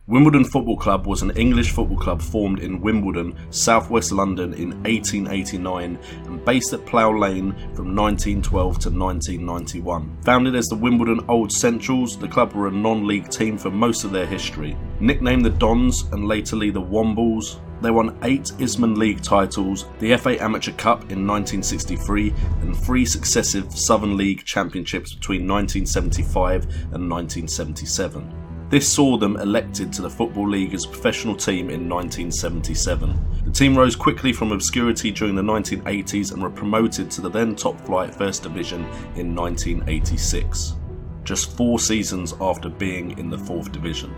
Wimbledon Football Club was an English football club formed in Wimbledon, southwest London in 1889 and based at Plough Lane from 1912 to 1991. Founded as the Wimbledon Old Centrals, the club were a non-league team for most of their history. Nicknamed the Dons and latterly the Wombles, they won 8 Isthmian League titles, the FA Amateur Cup in 1963 and 3 successive Southern League championships between 1975 and 1977. This saw them elected to the Football League as a professional team in 1977. The team rose quickly from obscurity during the 1980s and were promoted to the then top flight First Division in 1986, just 4 seasons after being in the 4th Division.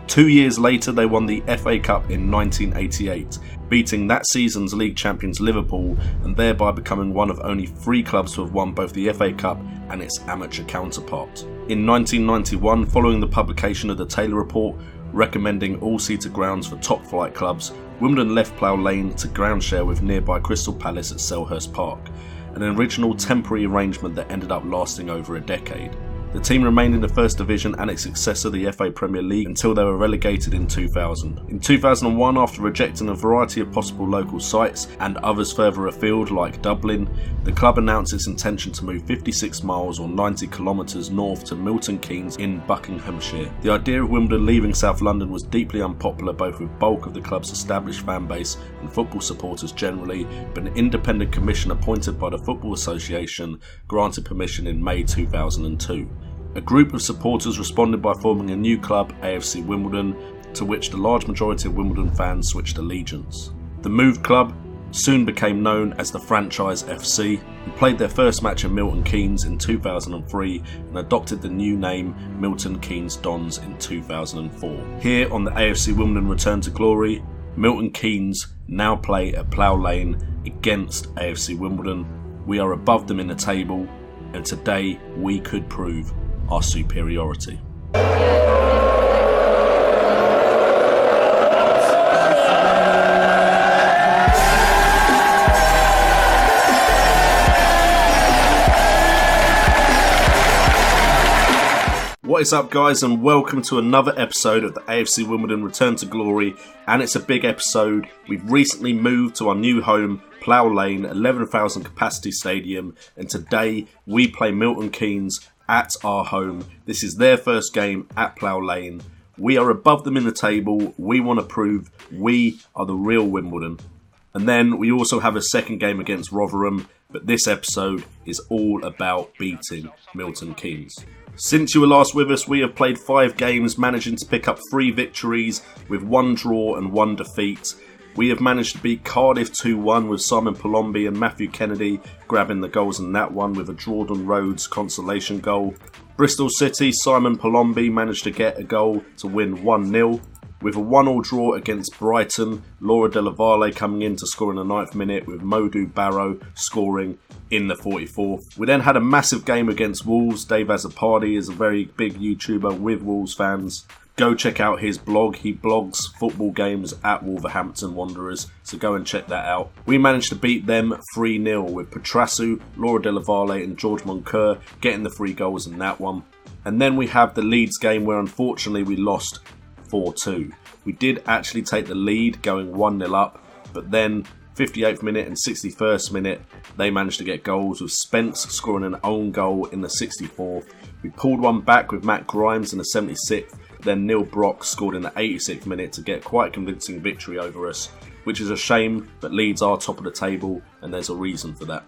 2 years later they won the FA Cup in 1988, beating that season's league champions Liverpool and thereby becoming one of only 3 clubs to have won both the FA Cup and its amateur counterpart. In 1991, following the publication of the Taylor Report recommending all-seater grounds for top-flight clubs, Wimbledon left Plough Lane to ground share with nearby Crystal Palace at Selhurst Park, an original temporary arrangement that ended up lasting over a decade. The team remained in the First Division and its successor, the FA Premier League, until they were relegated in 2000. In 2001, after rejecting a variety of possible local sites and others further afield like Dublin, the club announced its intention to move 56 miles or 90 kilometres north to Milton Keynes in Buckinghamshire. The idea of Wimbledon leaving South London was deeply unpopular both with bulk of the club's established fan base and football supporters generally, but an independent commission appointed by the Football Association granted permission in May 2002. A group of supporters responded by forming a new club, AFC Wimbledon, to which the large majority of Wimbledon fans switched allegiance. The moved club soon became known as the Franchise FC and played their first match in Milton Keynes in 2003 and adopted the new name Milton Keynes Dons in 2004. Here on the AFC Wimbledon Return to Glory, Milton Keynes now play at Plough Lane against AFC Wimbledon. We are above them in the table and today we could prove our superiority. What is up, guys, and welcome to another episode of the AFC Wimbledon Return to Glory, and it's a big episode. We've recently moved to our new home, Plough Lane, 11,000 capacity stadium, and today we play Milton Keynes at our home. This is their first game at Plough Lane. We are above them in the table. We want to prove we are the real Wimbledon. And then we also have a second game against Rotherham, but this episode is all about beating Milton Keynes. Since you were last with us, we have played 5 games, managing to pick up 3 victories with 1 draw and 1 defeat. We have managed to beat Cardiff 2-1 with Simon Palombi and Matthew Kennedy grabbing the goals in that one with a Jordan Rhodes consolation goal. Bristol City, Simon Palombi managed to get a goal to win 1-0. With a 1-1 draw against Brighton, Laura Della Valle coming in to score in the 9th minute with Modu Barrow scoring in the 44th. We then had a massive game against Wolves. Dave Azzopardi is a very big YouTuber with Wolves fans. Go check out his blog. He blogs football games at Wolverhampton Wanderers, so go and check that out. We managed to beat them 3-0 with Petrasu, Laura Della Valle and George Moncur getting the 3 goals in that one. And then we have the Leeds game where unfortunately we lost 4-2. We did actually take the lead going 1-0 up, but then 58th minute and 61st minute they managed to get goals with Spence scoring an own goal in the 64th. We pulled one back with Matt Grimes in the 76th. Then Neil Brock scored in the 86th minute to get quite a convincing victory over us, which is a shame, but Leeds are top of the table and there's a reason for that.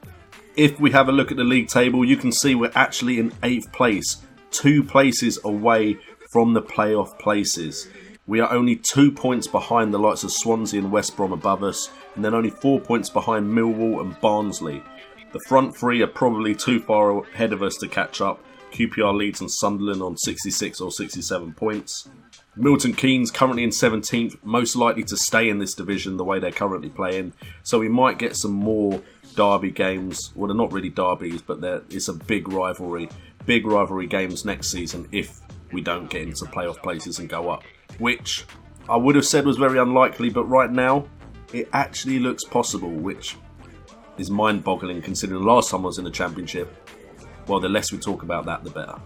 If we have a look at the league table, you can see we're actually in 8th place, 2 places away from the playoff places. We are only 2 points behind the likes of Swansea and West Brom above us, and then only 4 points behind Millwall and Barnsley. The front 3 are probably too far ahead of us to catch up. QPR, Leeds and Sunderland on 66 or 67 points. Milton Keynes currently in 17th, most likely to stay in this division the way they're currently playing. So we might get some more derby games. Well, they're not really derbies, but it's a big rivalry games next season if we don't get into playoff places and go up. Which I would have said was very unlikely, but right now it actually looks possible, which is mind-boggling considering last time I was in the Championship. The less we talk about that, the better.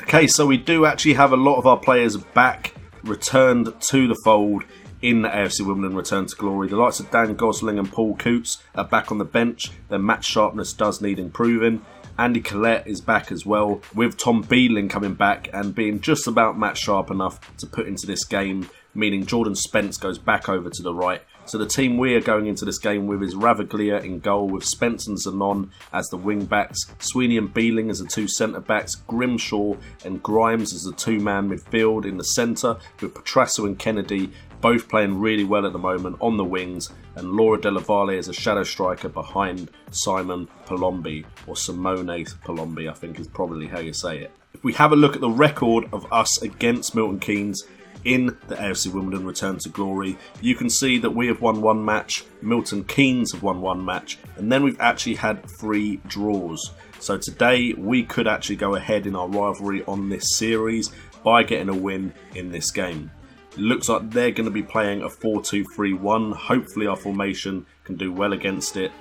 Okay, so we do actually have a lot of our players back returned to the fold in the AFC Wimbledon Return to Glory. The likes of Dan Gosling and Paul Coots are back on the bench. Their match sharpness does need improving. Andy Collette is back as well, with Tom Beadling coming back and being just about match sharp enough to put into this game, meaning Jordan Spence goes back over to the right. So the team we are going into this game with is Ravaglia in goal, with Spence and Zanon as the wing backs, Sweeney and Beeling as the two centre backs, Grimshaw and Grimes as the two-man midfield in the centre, with Petrasso and Kennedy both playing really well at the moment on the wings, and Laura Della Valle as a shadow striker behind Simon Palombi, or Simone Palombi, I think is probably how you say it. If we have a look at the record of us against Milton Keynes in the AFC Wimbledon Return to Glory, you can see that we have won one match, Milton Keynes have won one match, and then we've actually had 3 draws. So today we could actually go ahead in our rivalry on this series by getting a win in this game. It looks like they're going to be playing a 4-2-3-1. Hopefully our formation can do well against it.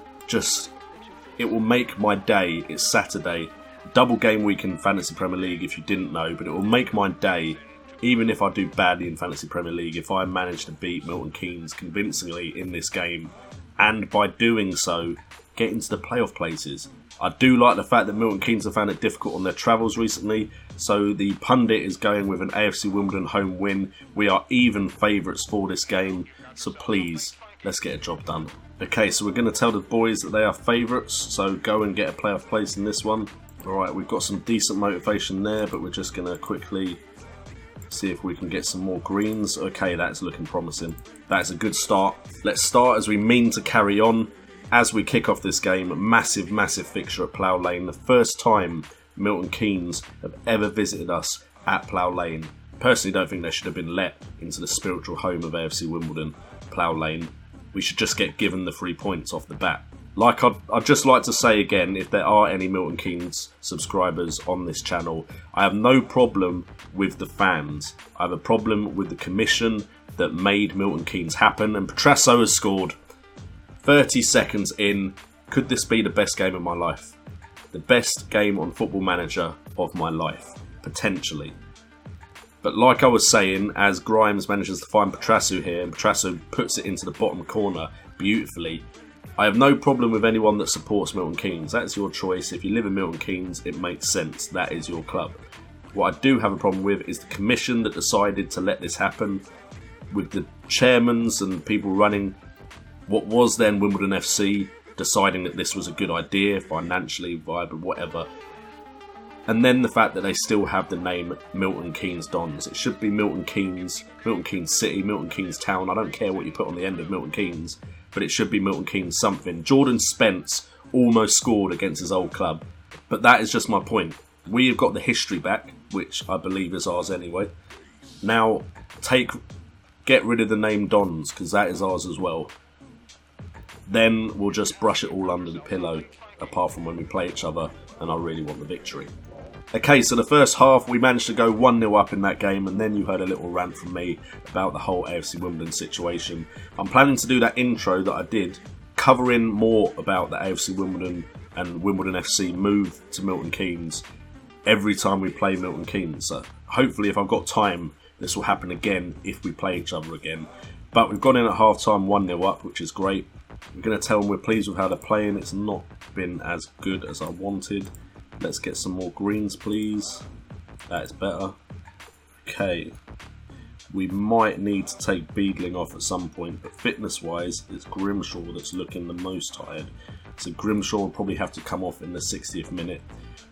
It will make my day. It's Saturday. Double game week in Fantasy Premier League if you didn't know, but it will make my day, even if I do badly in Fantasy Premier League, if I manage to beat Milton Keynes convincingly in this game, and by doing so, get into the playoff places. I do like the fact that Milton Keynes have found it difficult on their travels recently, so the pundit is going with an AFC Wimbledon home win. We are even favourites for this game, so please, let's get a job done. Okay, so we're going to tell the boys that they are favourites, so go and get a playoff place in this one. Alright, we've got some decent motivation there, but we're just going to quickly see if we can get some more greens. Okay, that's looking promising. That's a good start. Let's start as we mean to carry on. As we kick off this game, massive fixture at Plough Lane. The first time Milton Keynes have ever visited us at Plough Lane. Personally, don't think they should have been let into the spiritual home of AFC Wimbledon, Plough Lane. We should just get given the 3 points off the bat. I'd just like to say again, if there are any Milton Keynes subscribers on this channel, I have no problem with the fans. I have a problem with the commission that made Milton Keynes happen, and Petrasso has scored. 30 seconds in, could this be the best game of my life? The best game on Football Manager of my life, potentially. But like I was saying, as Grimes manages to find Petrasso here, and Petrasso puts it into the bottom corner beautifully, I have no problem with anyone that supports Milton Keynes. That's your choice. If you live in Milton Keynes, it makes sense. That is your club. What I do have a problem with is the commission that decided to let this happen, with the chairmans and people running what was then Wimbledon FC deciding that this was a good idea, financially viable, whatever. And then the fact that they still have the name Milton Keynes Dons. It should be Milton Keynes City, Milton Keynes Town. I don't care what you put on the end of Milton Keynes, but it should be Milton Keynes something. Jordan Spence almost scored against his old club, but that is just my point. We have got the history back, which I believe is ours anyway. Now, get rid of the name Dons, because that is ours as well. Then we'll just brush it all under the pillow, apart from when we play each other, and I really want the victory. Okay, so the first half we managed to go 1-0 up in that game, and then you heard a little rant from me about the whole AFC Wimbledon situation. I'm planning to do that intro that I did, covering more about the AFC Wimbledon and Wimbledon FC move to Milton Keynes every time we play Milton Keynes. So hopefully if I've got time, this will happen again if we play each other again. But we've gone in at half-time 1-0 up, which is great. We're going to tell them we're pleased with how they're playing. It's not been as good as I wanted. Let's get some more greens, please. That is better. Okay. We might need to take Beadling off at some point, but fitness-wise, it's Grimshaw that's looking the most tired. So Grimshaw will probably have to come off in the 60th minute.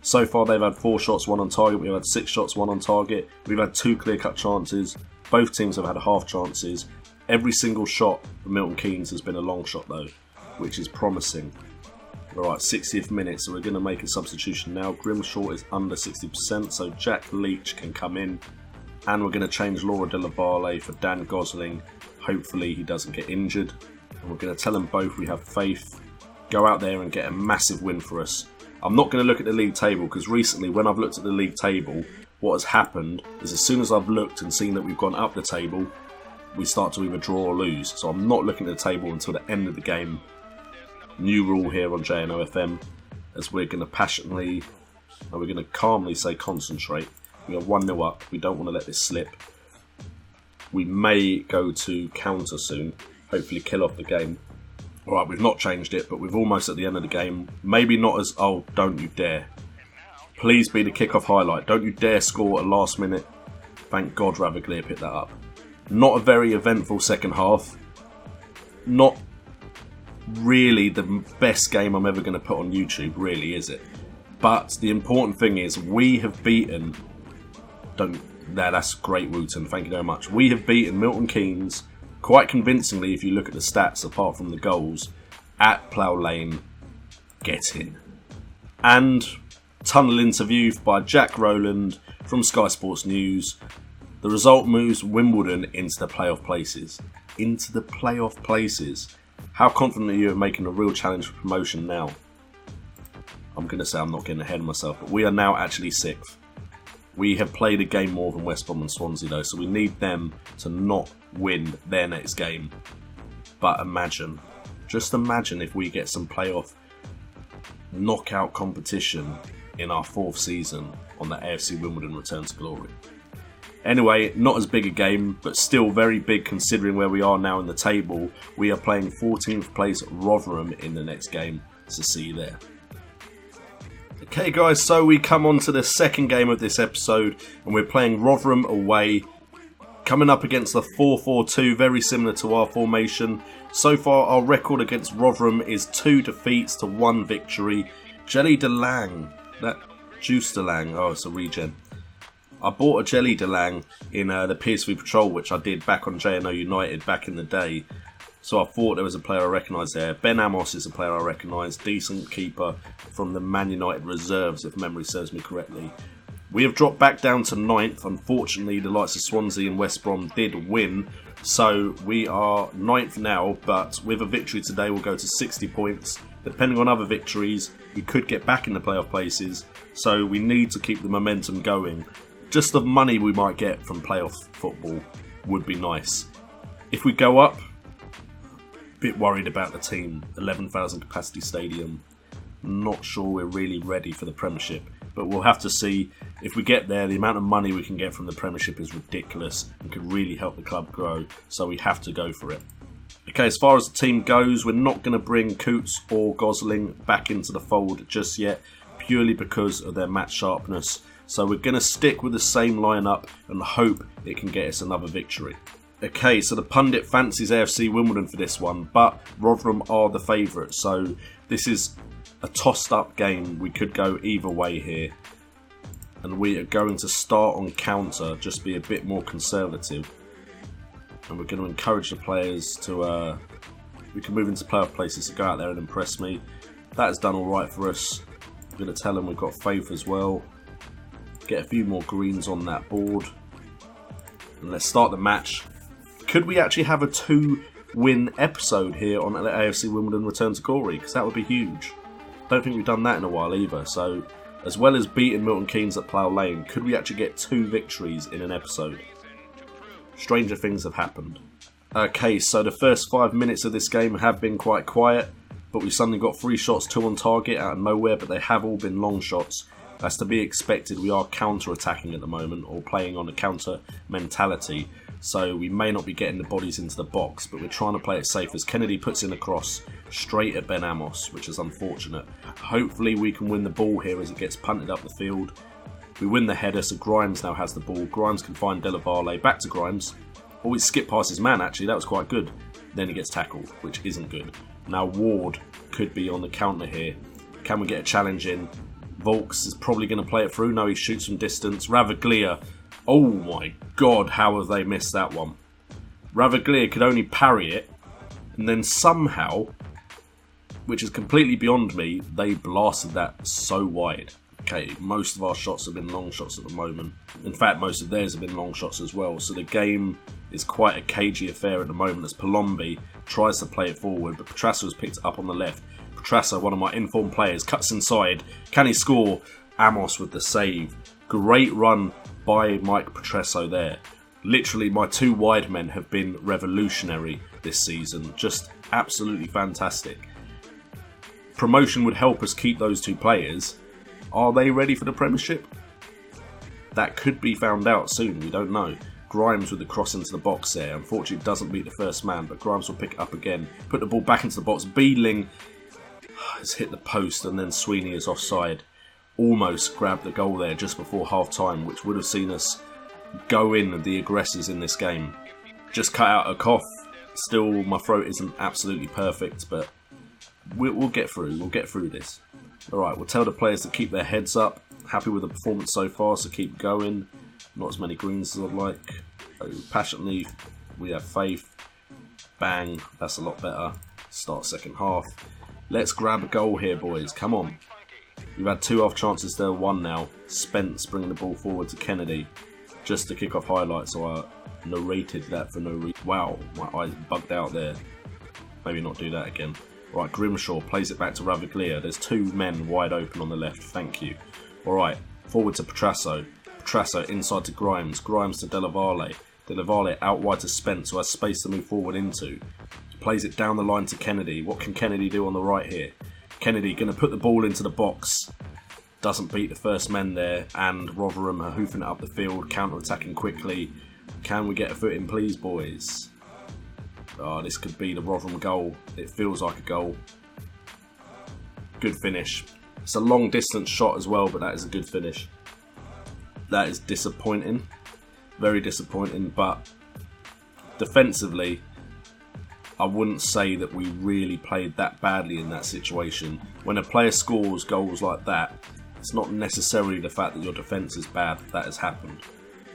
So far, they've had 4 shots, 1 on target. We've had 6 shots, 1 on target. We've had 2 clear-cut chances. Both teams have had half chances. Every single shot from Milton Keynes has been a long shot though, which is promising. Alright, 60th minute, so we're going to make a substitution now. Grimshaw is under 60%, so Jack Leach can come in. And we're going to change Laura Della Valle for Dan Gosling. Hopefully he doesn't get injured. And we're going to tell them both we have faith. Go out there and get a massive win for us. I'm not going to look at the league table, because recently when I've looked at the league table, what has happened is as soon as I've looked and seen that we've gone up the table, we start to either draw or lose. So I'm not looking at the table until the end of the game. New rule here on JNO FM, as we're going to calmly say concentrate. We are 1-0 up. We don't want to let this slip. We may go to counter soon, hopefully kill off the game. Alright, we've not changed it, but we're almost at the end of the game. Maybe not as... Oh, don't you dare. Please be the kickoff highlight. Don't you dare score at last minute. Thank God Rotherham picked that up. Not a very eventful second half. Not really the best game I'm ever going to put on YouTube, really, is it? But the important thing is we have beaten... that's great, Wooten. Thank you very much. We have beaten Milton Keynes quite convincingly if you look at the stats, apart from the goals, at Plough Lane. Get in. And tunnel interview by Jack Rowland from Sky Sports News. The result moves Wimbledon into the playoff places. Into the playoff places. How confident are you of making a real challenge for promotion now? I'm going to say I'm not getting ahead of myself, but we are now actually 6th. We have played a game more than West Brom and Swansea though, so we need them to not win their next game. But imagine, just imagine if we get some playoff knockout competition in our 4th season on the AFC Wimbledon Return to Glory. Anyway, not as big a game, but still very big considering where we are now in the table. We are playing 14th place Rotherham in the next game, so see you there. Okay guys, so we come on to the second game of this episode, and we're playing Rotherham away, coming up against the 4-4-2, very similar to our formation. So far our record against Rotherham is 2 defeats to 1 victory. Jelly de Lang, that Juice de Lang, oh it's a regen. I bought a Jelly de Lang in the PSV Patrol, which I did back on JNO United back in the day. So I thought there was a player I recognised there. Ben Amos is a player I recognise. Decent keeper from the Man United reserves, if memory serves me correctly. We have dropped back down to 9th. Unfortunately, the likes of Swansea and West Brom did win. So we are 9th now, but with a victory today, we'll go to 60 points. Depending on other victories, we could get back in the playoff places. So we need to keep the momentum going. Just the money we might get from playoff football would be nice. If we go up, bit worried about the team. 11,000 capacity stadium. Not sure we're really ready for the Premiership, but we'll have to see. If we get there, the amount of money we can get from the Premiership is ridiculous and could really help the club grow, so we have to go for it. Okay, as far as the team goes, we're not going to bring Coots or Gosling back into the fold just yet, purely because of their match sharpness. So we're going to stick with the same lineup and hope it can get us another victory. Okay, so the pundit fancies AFC Wimbledon for this one, but Rotherham are the favourites, so this is a tossed up game. We could go either way here, and we are going to start on counter, just be a bit more conservative, and we're going to encourage the players to we can move into playoff places to go out there and impress me. That has done alright for us. I'm going to tell them we've got faith as well. Get a few more greens on that board, and let's start the match. Could we actually have a 2-win episode here on the AFC Wimbledon Return to Glory? Because that would be huge. Don't think we've done that in a while either. So, as well as beating Milton Keynes at Plough Lane, could we actually get 2 victories in an episode? Stranger things have happened. Okay, so the first 5 minutes of this game have been quite quiet, but we suddenly got 3 shots, 2 on target out of nowhere, but they have all been long shots. That's to be expected. We are counter-attacking at the moment, or playing on a counter mentality. So we may not be getting the bodies into the box, but we're trying to play it safe as Kennedy puts in a cross straight at Ben Amos, which is unfortunate. Hopefully we can win the ball here as it gets punted up the field. We win the header, so Grimes now has the ball. Grimes can find Della Valle. Back to Grimes. Oh, he skipped past his man actually, that was quite good. Then he gets tackled, which isn't good. Now Ward could be on the counter here. Can we get a challenge in? Volks is probably going to play it through. No, he shoots from distance. Ravaglia. Oh my god, how have they missed that one? Ravaglia could only parry it, and then somehow, which is completely beyond me, they blasted that so wide. Okay, most of our shots have been long shots at the moment. In fact, most of theirs have been long shots as well, so the game is quite a cagey affair at the moment as Palombi tries to play it forward, but Petrasso has picked it up on the left. Petrasso, one of my informed players, cuts inside. Can he score? Amos with the save. Great run by Mike Petrasso there. Literally, my 2 wide men have been revolutionary this season. Just absolutely fantastic. Promotion would help us keep those 2 players. Are they ready for the Premiership? That could be found out soon, we don't know. Grimes with the cross into the box there. Unfortunately, it doesn't beat the first man, but Grimes will pick it up again. Put the ball back into the box. Beedling has hit the post, and then Sweeney is offside. Almost grabbed the goal there just before half-time, which would have seen us go in the aggressors in this game. Just cut out a cough. Still, my throat isn't absolutely perfect, but we'll get through. We'll get through this. Alright, we'll tell the players to keep their heads up. Happy with the performance so far, so keep going. Not as many greens as I'd like. Passionately, we have faith. Bang, that's a lot better. Start second half. Let's grab a goal here, boys. Come on. We've had 2 half chances there, 1 now. Spence bringing the ball forward to Kennedy. Just to kick off highlights, so I narrated that for no reason. Wow, my eyes bugged out there. Maybe not do that again. Right, Grimshaw plays it back to Raviglia. There's 2 men wide open on the left. Thank you. Alright, forward to Petrasso. Petrasso inside to Grimes. Grimes to Della Valle. Della Valle out wide to Spence, who has space to move forward into. Plays it down the line to Kennedy. What can Kennedy do on the right here? Kennedy going to put the ball into the box. Doesn't beat the first men there, and Rotherham are hoofing it up the field, counter-attacking quickly. Can we get a foot in, please, boys? Oh, this could be the Rotherham goal. It feels like a goal. Good finish. It's a long-distance shot as well, but that is a good finish. That is disappointing. Very disappointing, but defensively, I wouldn't say that we really played that badly in that situation. When a player scores goals like that, it's not necessarily the fact that your defence is bad that has happened.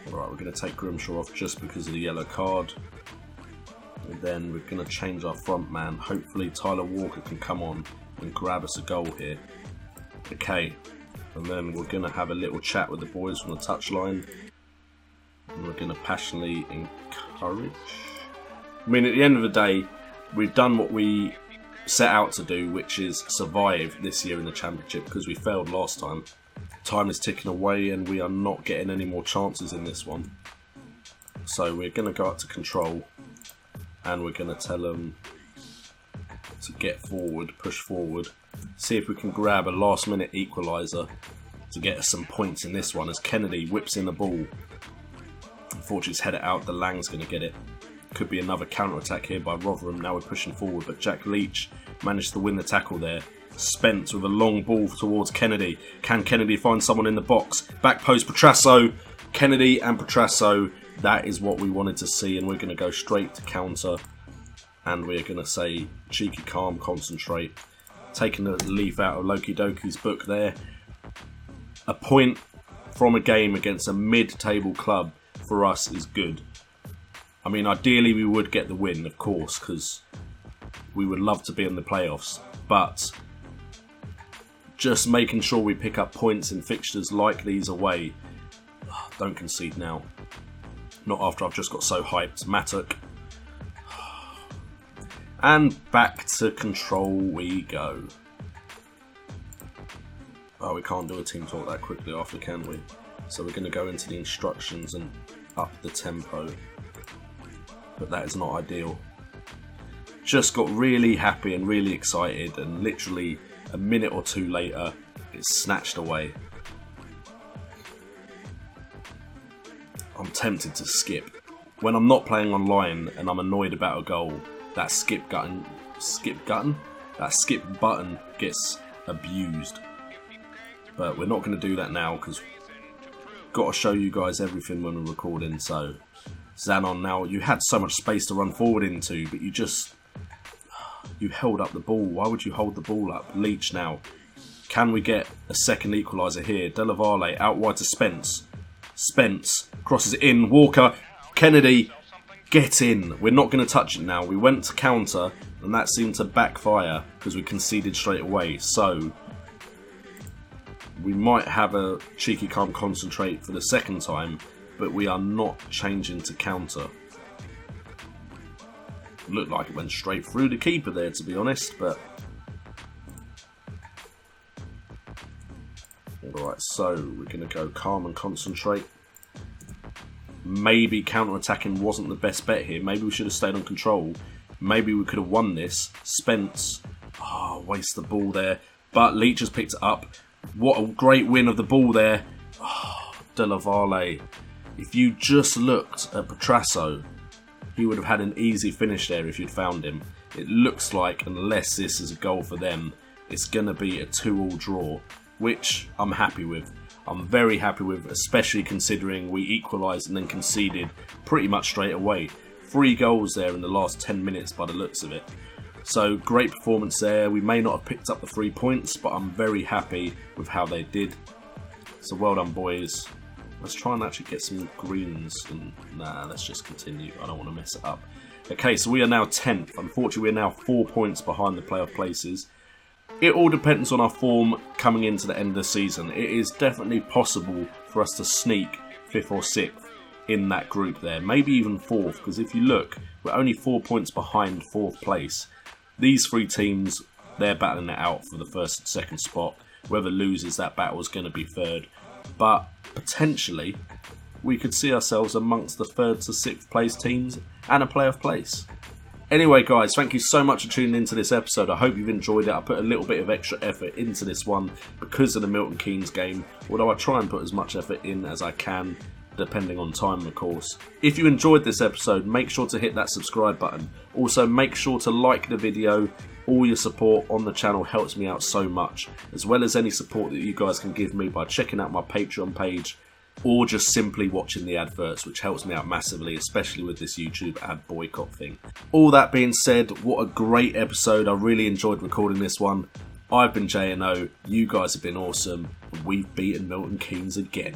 Alright, we're going to take Grimshaw off just because of the yellow card. And then we're going to change our front man. Hopefully Tyler Walker can come on and grab us a goal here. Okay, and then we're going to have a little chat with the boys from the touchline. And we're going to passionately encourage. I mean, at the end of the day, we've done what we set out to do, which is survive this year in the Championship, because we failed last time. Time is ticking away and we are not getting any more chances in this one. So we're going to go up to control and we're going to tell them to get forward, push forward, see if we can grab a last minute equaliser to get us some points in this one as Kennedy whips in the ball. Unfortunately, he's headed out, the Lang's going to get it. Could be another counter-attack here by Rotherham. Now we're pushing forward, but Jack Leach managed to win the tackle there. Spence with a long ball towards Kennedy. Can Kennedy find someone in the box? Back post, Petrasso. Kennedy and Petrasso. That is what we wanted to see, and we're going to go straight to counter. And we're going to say, cheeky, calm, concentrate. Taking the leaf out of Loki Doki's book there. A point from a game against a mid-table club for us is good. I mean, ideally we would get the win, of course, because we would love to be in the playoffs. But just making sure we pick up points in fixtures like these away. Don't concede now. Not after I've just got so hyped. Mattock. And back to control we go. Oh, we can't do a team talk that quickly after, can we? So we're going to go into the instructions and up the tempo. But that is not ideal. Just got really happy and really excited, and literally a minute or two later it's snatched away. I'm tempted to skip. When I'm not playing online and I'm annoyed about a goal, that skip button gets abused. But we're not going to do that now because got to show you guys everything when we're recording. So Zanon, now you had so much space to run forward into, but you held up the ball. Why would you hold the ball up? Leach now. Can we get a second equaliser here? Della Valle out wide to Spence. Spence crosses it in. Walker, Kennedy, get in. We're not going to touch it now. We went to counter and that seemed to backfire because we conceded straight away. So we might have a cheeky calm concentrate for the second time, but we are not changing to counter. Looked like it went straight through the keeper there, to be honest, but alright, so we're going to go calm and concentrate. Maybe counter-attacking wasn't the best bet here. Maybe we should have stayed on control. Maybe we could have won this. Spence, waste the ball there, but Leach has picked it up. What a great win of the ball there. Della Valle. If you just looked at Petrasso, he would have had an easy finish there if you'd found him. It looks like, unless this is a goal for them, it's going to be a 2-2 draw, which I'm happy with. I'm very happy with, especially considering we equalised and then conceded pretty much straight away. 3 goals there in the last 10 minutes by the looks of it. So great performance there. We may not have picked up the 3 points, but I'm very happy with how they did. So well done, boys. Let's try and actually get some greens. Nah, let's just continue. I don't want to mess it up. Okay, so we are now 10th. Unfortunately, we're now 4 points behind the playoff places. It all depends on our form coming into the end of the season. It is definitely possible for us to sneak 5th or 6th in that group there. Maybe even 4th, because if you look, we're only 4 points behind 4th place. These 3 teams, they're battling it out for the 1st and 2nd spot. Whoever loses that battle is going to be 3rd. But potentially, we could see ourselves amongst the 3rd to 6th place teams and a playoff place. Anyway, guys, thank you so much for tuning into this episode. I hope you've enjoyed it. I put a little bit of extra effort into this one because of the Milton Keynes game, although I try and put as much effort in as I can, depending on time, of course. If you enjoyed this episode, make sure to hit that subscribe button. Also, make sure to like the video. All your support on the channel helps me out so much, as well as any support that you guys can give me by checking out my Patreon page, or just simply watching the adverts, which helps me out massively, especially with this YouTube ad boycott thing. All that being said, what a great episode. I really enjoyed recording this one. I've been JNO, you guys have been awesome, and we've beaten Milton Keynes again.